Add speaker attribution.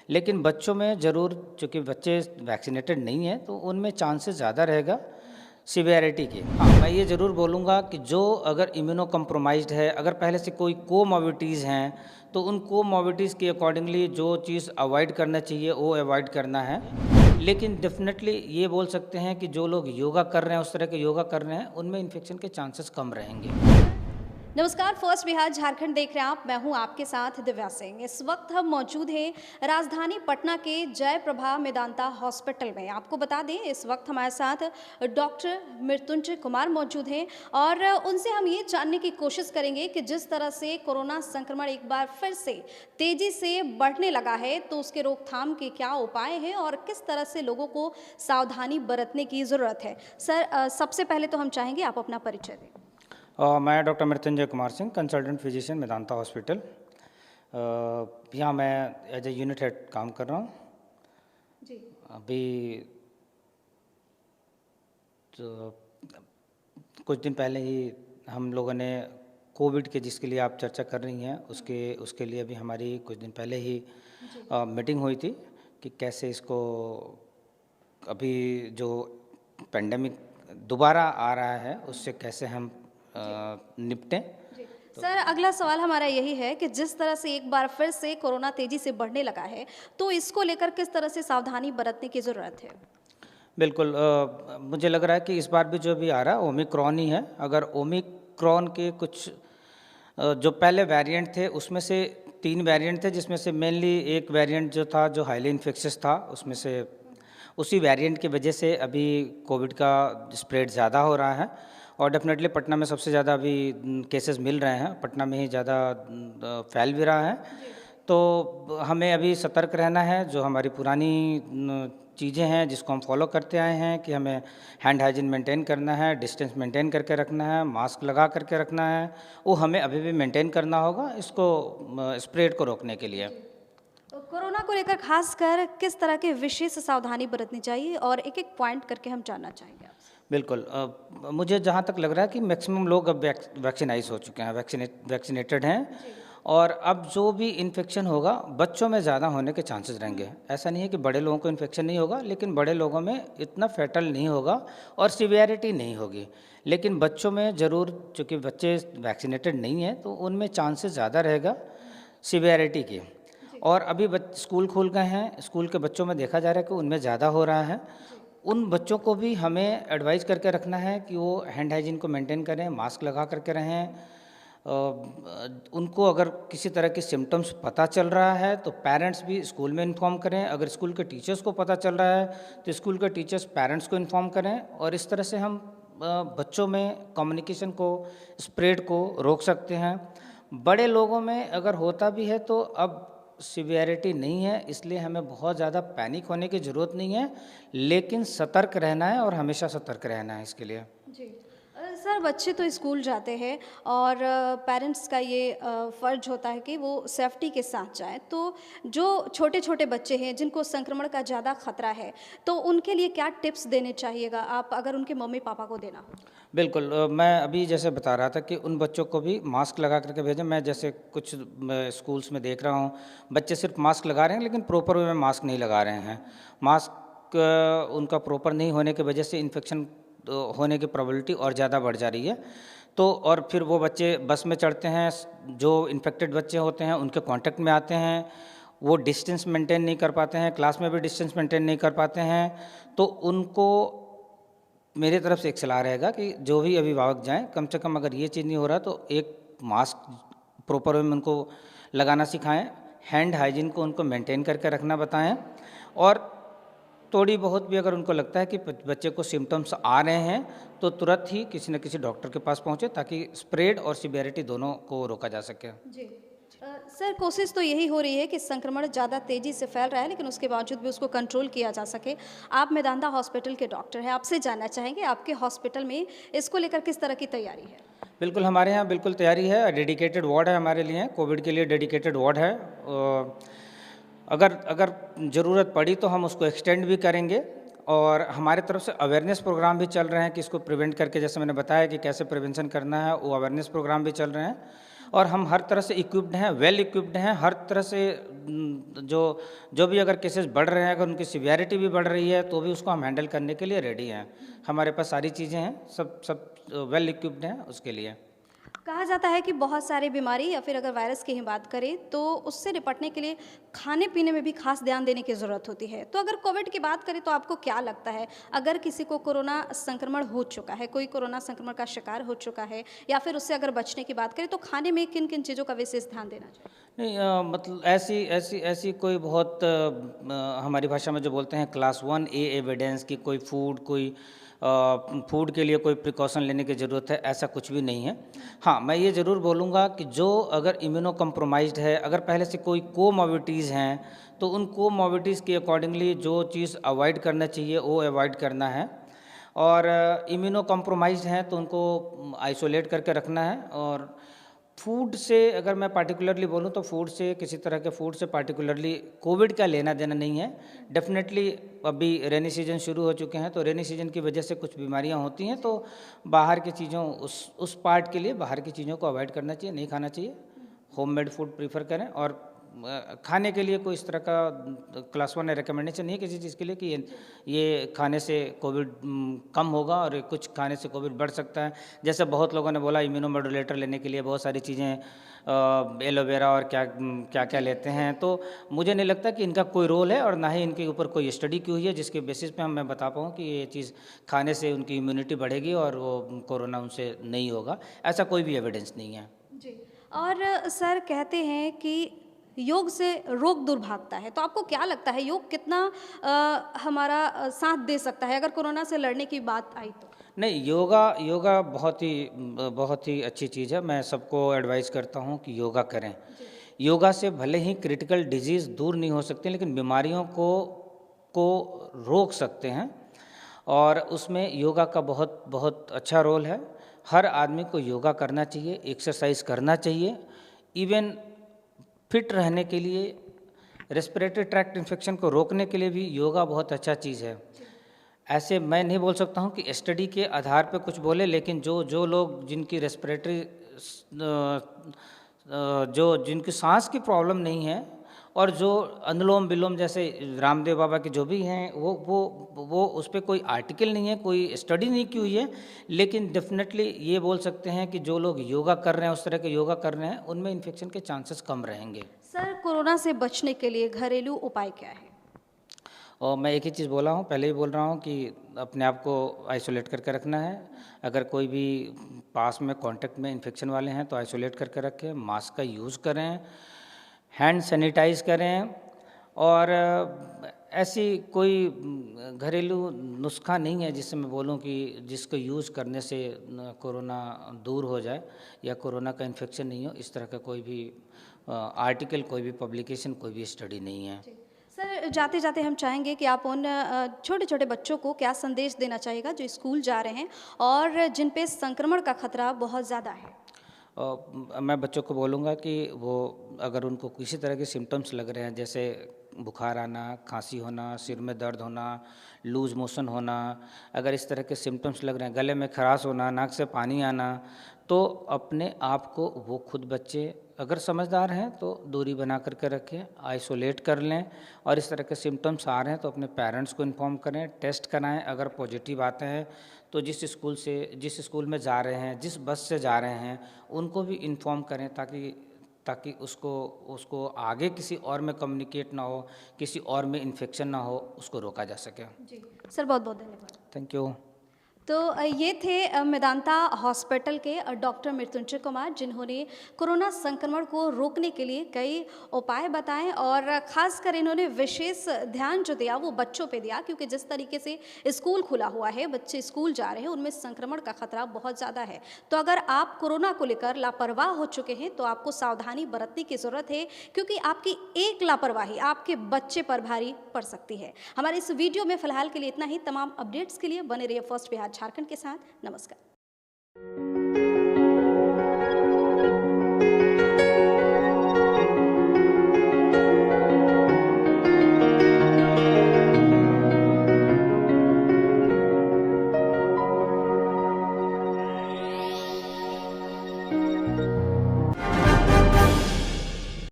Speaker 1: लेकिन बच्चों में ज़रूर, चूँकि बच्चे वैक्सीनेटेड नहीं हैं, तो उनमें चांसेस ज़्यादा रहेगा सिवियरिटी के। हाँ, मैं ये ज़रूर बोलूँगा कि जो अगर इम्यूनो कम्प्रोमाइज़्ड है, अगर पहले से कोई कोमॉर्बिडिटीज़ हैं, तो उन कोमॉर्बिडिटीज़ के अकॉर्डिंगली जो चीज़ अवॉइड करना चाहिए, वो अवॉइड करना है। लेकिन डेफ़िनेटली ये बोल सकते हैं कि जो लोग योगा कर रहे हैं, उस तरह के योगा कर रहे हैं, उनमें इन्फेक्शन के चांसेस कम रहेंगे।
Speaker 2: नमस्कार, फर्स्ट बिहार झारखंड देख रहे हैं आप। मैं हूं आपके साथ दिव्या सिंह। इस वक्त हम मौजूद हैं राजधानी पटना के जय प्रभा मेदांता हॉस्पिटल में। आपको बता दें, इस वक्त हमारे साथ डॉक्टर मृत्युंजय कुमार मौजूद हैं और उनसे हम ये जानने की कोशिश करेंगे कि जिस तरह से कोरोना संक्रमण एक बार फिर से तेजी से बढ़ने लगा है, तो उसके रोकथाम के क्या उपाय हैं और किस तरह से लोगों को सावधानी बरतने की ज़रूरत है। सर, सबसे पहले तो हम चाहेंगे आप अपना परिचय दें।
Speaker 1: मैं doctor Mrityunjay Kumar Singh, consultant physician Medanta hospital. यहाँ मैं एज ए यूनिट हेड काम कर रहा हूँ।
Speaker 2: जी।
Speaker 1: अभी तो कुछ दिन पहले ही हम लोगों ने कोविड के, जिसके लिए आप चर्चा कर रही हैं, उसके उसके लिए भी हमारी कुछ दिन पहले ही मीटिंग हुई थी कि कैसे इसको, अभी जो पेंडेमिक दोबारा आ रहा है, उससे कैसे हम निपटें।
Speaker 2: सर, अगला सवाल हमारा यही है कि जिस तरह से एक बार फिर से कोरोना तेजी से बढ़ने लगा है, तो इसको लेकर किस तरह से सावधानी बरतने की ज़रूरत है?
Speaker 1: बिल्कुल, मुझे लग रहा है कि इस बार भी जो भी आ रहा है ओमिक्रॉन ही है। अगर ओमिक्रॉन के कुछ जो पहले वेरिएंट थे, उसमें से 3 वेरिएंट थे, जिसमें से मेनली एक वेरिएंट जो था, जो हाईली इन्फेक्शियस था, उसमें से उसी वेरिएंट की वजह से अभी कोविड का स्प्रेड ज़्यादा हो रहा है। और डेफिनेटली पटना में सबसे ज़्यादा अभी केसेस मिल रहे हैं, पटना में ही ज़्यादा फैल भी रहा है। तो हमें अभी सतर्क रहना है। जो हमारी पुरानी चीज़ें हैं, जिसको हम फॉलो करते आए हैं, कि हमें हैंड हाइजीन मेंटेन करना है, डिस्टेंस मेंटेन करके रखना है, मास्क लगा करके रखना है, वो हमें अभी भी मेंटेन करना होगा, इसको स्प्रेड को रोकने के लिए।
Speaker 2: तो कोरोना को लेकर खासकर किस तरह के विशेष सावधानी बरतनी चाहिए और एक-एक पॉइंट करके हम जानना चाहेंगे आपसे।
Speaker 1: बिल्कुल, मुझे जहाँ तक लग रहा है कि मैक्सिमम लोग अब वैक्सीनाइज हो चुके हैं, वैक्सीनेटेड हैं। और अब जो भी इन्फेक्शन होगा, बच्चों में ज़्यादा होने के चांसेस रहेंगे। ऐसा नहीं है कि बड़े लोगों को इन्फेक्शन नहीं होगा, लेकिन बड़े लोगों में इतना फैटल नहीं होगा और सिवियरिटी नहीं होगी। लेकिन बच्चों में ज़रूर, चूँकि बच्चे वैक्सीनेटेड नहीं हैं, तो उनमें चांसेस ज़्यादा रहेगा सिवियरिटी के। और अभी स्कूल खुल गए हैं, स्कूल के बच्चों में देखा जा रहा है कि उनमें ज़्यादा हो रहा है। उन बच्चों को भी हमें एडवाइस करके रखना है कि वो हैंड हाइजीन को मेंटेन करें, मास्क लगा करके रहें। उनको अगर किसी तरह के सिम्टम्स पता चल रहा है, तो पेरेंट्स भी स्कूल में इन्फॉर्म करें। अगर स्कूल के टीचर्स को पता चल रहा है, तो स्कूल के टीचर्स पेरेंट्स को इन्फॉर्म करें। और इस तरह से हम बच्चों में कम्युनिकेशन को, स्प्रेड को रोक सकते हैं। बड़े लोगों में अगर होता भी है, तो अब सिवियरिटी नहीं है, इसलिए हमें बहुत ज़्यादा पैनिक होने की ज़रूरत नहीं है, लेकिन सतर्क रहना है और हमेशा सतर्क रहना है इसके लिए।
Speaker 2: जी। सर, बच्चे तो स्कूल जाते हैं और पेरेंट्स का ये फ़र्ज होता है कि वो सेफ्टी के साथ जाएँ। तो जो छोटे-छोटे बच्चे हैं, जिनको संक्रमण का ज़्यादा खतरा है, तो उनके लिए क्या टिप्स देने चाहिएगा आप, अगर उनके मम्मी-पापा को देना हो?
Speaker 1: बिल्कुल, मैं अभी जैसे बता रहा था कि उन बच्चों को भी मास्क लगा करके भेजें। मैं जैसे कुछ स्कूल्स में देख रहा हूँ, बच्चे सिर्फ मास्क लगा रहे हैं, लेकिन प्रॉपर वे में मास्क नहीं लगा रहे हैं। मास्क उनका प्रॉपर नहीं होने की वजह से इन्फेक्शन होने की प्रोबेबिलिटी और ज़्यादा बढ़ जा रही है। तो और फिर वो बच्चे बस में चढ़ते हैं, जो इन्फेक्टेड बच्चे होते हैं उनके कांटेक्ट में आते हैं, वो डिस्टेंस मेंटेन नहीं कर पाते हैं, क्लास में भी डिस्टेंस मेंटेन नहीं कर पाते हैं। तो उनको मेरी तरफ से एक सलाह रहेगा कि जो भी अभिभावक जाएं, कम से कम अगर ये चीज़ नहीं हो रहा, तो एक मास्क प्रॉपर वे में उनको लगाना सिखाएं, हैंड हाइजीन को उनको मेंटेन करके रखना बताएं। और थोड़ी बहुत भी अगर उनको लगता है कि बच्चे को सिम्टम्स आ रहे हैं, तो तुरंत ही किसी न किसी डॉक्टर के पास पहुंचे, ताकि स्प्रेड और सिवियरिटी दोनों को रोका जा सके।
Speaker 2: जी। सर, कोशिश तो यही हो रही है कि संक्रमण ज़्यादा तेज़ी से फैल रहा है, लेकिन उसके बावजूद भी उसको कंट्रोल किया जा सके। आप मेदांता हॉस्पिटल के डॉक्टर हैं, आपसे जानना चाहेंगे आपके हॉस्पिटल में इसको लेकर किस तरह की तैयारी है?
Speaker 1: बिल्कुल, हमारे यहाँ बिल्कुल तैयारी है। डेडिकेटेड वार्ड है हमारे लिए, कोविड के लिए डेडिकेटेड वार्ड है। अगर अगर ज़रूरत पड़ी तो हम उसको एक्सटेंड भी करेंगे। और हमारे तरफ से अवेयरनेस प्रोग्राम भी चल रहे हैं कि इसको प्रिवेंट करके, जैसे मैंने बताया कि कैसे प्रिवेंशन करना है, वो अवेयरनेस प्रोग्राम भी चल रहे हैं। और हम हर तरह से इक्विप्ड हैं, वेल इक्विप्ड हैं, हर तरह से जो भी अगर केसेस बढ़ रहे हैं, अगर उनकी सिवियरिटी भी बढ़ रही है तो भी उसको हम हैंडल करने के लिए रेडी हैं। हमारे पास सारी चीज़ें हैं, सब वेल इक्विप्ड हैं उसके लिए।
Speaker 2: कहा जाता है कि बहुत सारी बीमारी या फिर अगर वायरस की ही बात करें तो उससे निपटने के लिए खाने पीने में भी खास ध्यान देने की ज़रूरत होती है। तो अगर कोविड की बात करें तो आपको क्या लगता है, अगर किसी को कोरोना संक्रमण हो चुका है, कोई कोरोना संक्रमण का शिकार हो चुका है या फिर उससे अगर बचने की बात करें तो खाने में किन किन चीज़ों का विशेष ध्यान देना चाहिए?
Speaker 1: नहीं मतलब ऐसी कोई बहुत हमारी भाषा में जो बोलते हैं क्लास 1A एविडेंस की कोई फूड के लिए कोई प्रिकॉशन लेने की ज़रूरत है, ऐसा कुछ भी नहीं है। हाँ, मैं ये ज़रूर बोलूँगा कि जो अगर इम्यूनो कम्प्रोमाइज़्ड है, अगर पहले से कोई कोमॉर्बिडिटीज़ हैं, तो उन कोमॉर्बिडिटीज़ के अकॉर्डिंगली जो चीज़ अवॉइड करना चाहिए वो अवॉइड करना है। और इम्यूनो कम्प्रोमाइज़्ड हैं तो उनको आइसोलेट करके रखना है। और फूड से अगर मैं पार्टिकुलरली बोलूँ तो फूड से, किसी तरह के फूड से पार्टिकुलरली कोविड का लेना देना नहीं है। डेफिनेटली अभी रेनी सीजन शुरू हो चुके हैं तो रेनी सीजन की वजह से कुछ बीमारियां होती हैं, तो बाहर की चीज़ों उस पार्ट के लिए बाहर की चीज़ों को अवॉइड करना चाहिए, नहीं खाना चाहिए। होममेड फूड प्रीफर करें। और खाने के लिए कोई इस तरह का क्लास 1 रिकमेंडेशन नहीं है किसी चीज़ के लिए कि ये खाने से कोविड कम होगा और कुछ खाने से कोविड बढ़ सकता है। जैसे बहुत लोगों ने बोला इम्यूनो मॉड्यूलेटर लेने के लिए बहुत सारी चीज़ें एलोवेरा और क्या क्या लेते हैं, तो मुझे नहीं लगता कि इनका कोई रोल है और ना ही इनके ऊपर कोई स्टडी की हुई है जिसके बेसिस पे मैं बता पाऊँ कि ये चीज़ खाने से उनकी इम्यूनिटी बढ़ेगी और वो कोरोना उनसे नहीं होगा। ऐसा कोई भी एविडेंस नहीं है।
Speaker 2: जी। और सर कहते हैं कि योग से रोग दूर भागता है, तो आपको क्या लगता है योग कितना हमारा साथ दे सकता है अगर कोरोना से लड़ने की बात आई तो?
Speaker 1: नहीं, योगा बहुत ही अच्छी चीज़ है। मैं सबको एडवाइस करता हूँ कि योगा करें। योगा से भले ही क्रिटिकल डिजीज़ दूर नहीं हो सकती, लेकिन बीमारियों को रोक सकते हैं और उसमें योगा का बहुत बहुत अच्छा रोल है। हर आदमी को योगा करना चाहिए, एक्सरसाइज करना चाहिए। इवन फिट रहने के लिए, रेस्पिरेटरी ट्रैक्ट इन्फेक्शन को रोकने के लिए भी योगा बहुत अच्छा चीज़ है। ऐसे मैं नहीं बोल सकता हूँ कि स्टडी के आधार पे कुछ बोले, लेकिन जो लोग जिनकी रेस्पिरेटरी जिनकी सांस की प्रॉब्लम नहीं है और जो अनुलोम विलोम जैसे रामदेव बाबा के जो भी हैं वो उस पर कोई आर्टिकल नहीं है, कोई स्टडी नहीं की हुई है, लेकिन डेफिनेटली ये बोल सकते हैं कि जो लोग योगा कर रहे हैं, उस तरह के योगा कर रहे हैं, उनमें इन्फेक्शन के चांसेस कम रहेंगे।
Speaker 2: सर कोरोना से बचने के लिए घरेलू उपाय क्या है?
Speaker 1: और मैं एक ही चीज़ बोला हूँ, पहले ही बोल रहा हूँ कि अपने आप को आइसोलेट करके रखना है। अगर कोई भी पास में कांटेक्ट में इन्फेक्शन वाले हैं तो आइसोलेट करके रखें, मास्क का यूज़ करें, हैंड सैनिटाइज करें। और ऐसी कोई घरेलू नुस्खा नहीं है जिससे मैं बोलूं कि जिसको यूज़ करने से कोरोना दूर हो जाए या कोरोना का इन्फेक्शन नहीं हो। इस तरह का कोई भी आर्टिकल, कोई भी पब्लिकेशन, कोई भी स्टडी नहीं है।
Speaker 2: सर जाते जाते हम चाहेंगे कि आप उन छोटे छोटे बच्चों को क्या संदेश देना चाहिएगा जो स्कूल जा रहे हैं और जिन पे संक्रमण का खतरा बहुत ज़्यादा है?
Speaker 1: मैं बच्चों को बोलूँगा कि वो अगर उनको किसी तरह के सिम्टम्स लग रहे हैं, जैसे बुखार आना, खांसी होना, सिर में दर्द होना, लूज मोशन होना, अगर इस तरह के सिम्टम्स लग रहे हैं, गले में खराश होना, नाक से पानी आना, तो अपने आप को वो खुद बच्चे अगर समझदार हैं तो दूरी बना करके रखें, आइसोलेट कर लें। और इस तरह के सिम्टम्स आ रहे हैं तो अपने पेरेंट्स को इन्फॉर्म करें, टेस्ट कराएं। अगर पॉजिटिव आते हैं तो जिस स्कूल में जा रहे हैं, जिस बस से जा रहे हैं, उनको भी इन्फॉर्म करें ताकि उसको आगे किसी और में कम्युनिकेट ना हो, किसी और में इन्फेक्शन ना हो, उसको रोका जा सके।
Speaker 2: जी सर, बहुत बहुत धन्यवाद।
Speaker 1: Thank you.
Speaker 2: तो ये थे मेदांता हॉस्पिटल के डॉक्टर मृत्युंजय कुमार, जिन्होंने कोरोना संक्रमण को रोकने के लिए कई उपाय बताए और ख़ासकर इन्होंने विशेष ध्यान जो दिया वो बच्चों पे दिया, क्योंकि जिस तरीके से स्कूल खुला हुआ है, बच्चे स्कूल जा रहे हैं, उनमें संक्रमण का खतरा बहुत ज़्यादा है। तो अगर आप कोरोना को लेकर लापरवाह हो चुके हैं तो आपको सावधानी बरतने की ज़रूरत है, क्योंकि आपकी एक लापरवाही आपके बच्चे पर भारी पड़ सकती है। हमारे इस वीडियो में फ़िलहाल के लिए इतना ही। तमाम अपडेट्स के लिए बने रहिए फर्स्ट बिहार झारखंड के साथ। नमस्कार।